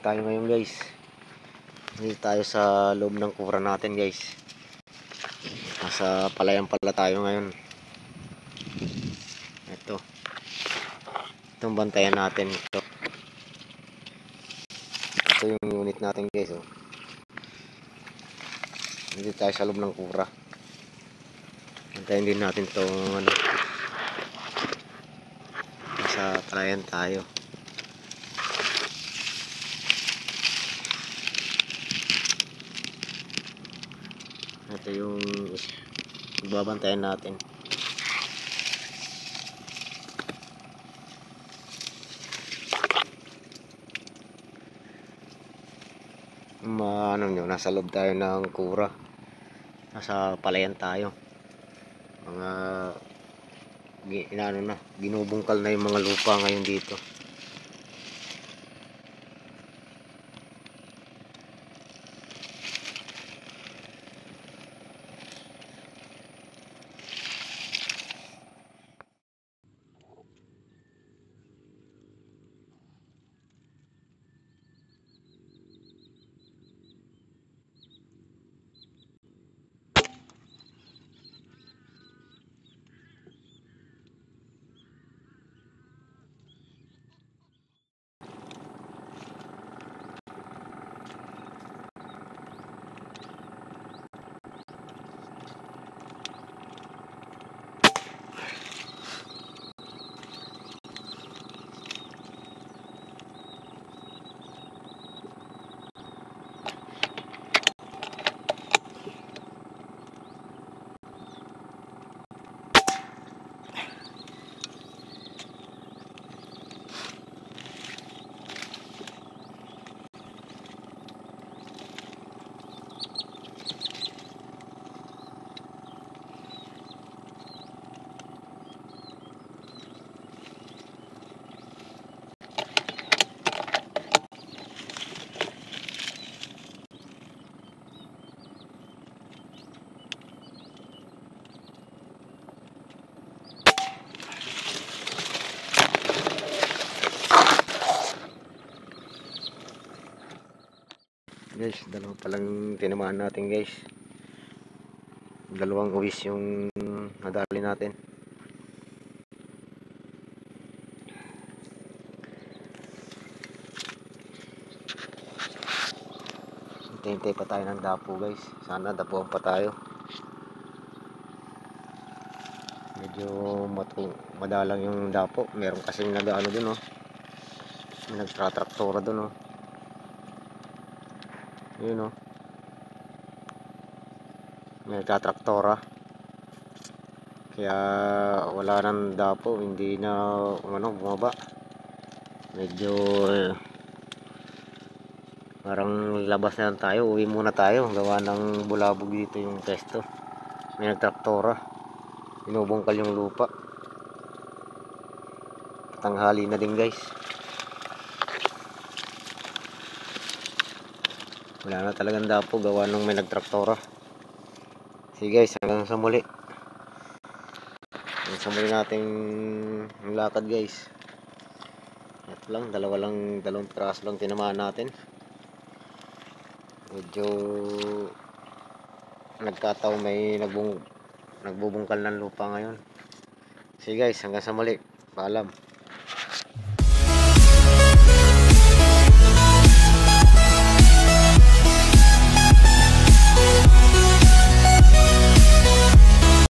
tayo ngayon guys. Dito tayo sa loob ng kura natin guys. Nasa palayan pala tayo ngayon. Itong bantayan natin. Ito yung unit natin guys. Oh. Dito tayo sa loob ng kura. Bantayan din natin itong ano. Nasa palayan tayo. Ito yung babantayan natin. Ano nyo, nasa loob tayo ng kura. Nasa palayan tayo. Mga binubungkal na yung mga lupa ngayon dito. Guys, dalawa palang tinamaan natin guys. Dalawang uwis yung nadali natin. Hintay pa tayo ng dapo guys. Sana dapuan pa tayo. Medyo madalang yung dapo. Meron kasing nag-ano dun oh. May nagtratraktora dun oh. Yun oh. May nagtratraktora. Kaya wala nang dapo. Hindi na bumaba. Medyo parang labas na lang tayo. Uwi muna tayo. Gawa ng bulabog dito yung pesto. May nagtraktora. Binubungkal yung lupa. Tanghali na din guys. Wala na talagang dapo gawa nung may nagtraktora. Sige guys, hanggang sa muli. Hanggang sa muli nating lakad guys. Ito lang, dalawang piraso lang tinamaan natin. Medyo nagkataon may nagbubungkal ng lupa ngayon. Sige guys, hanggang sa muli. Paalam.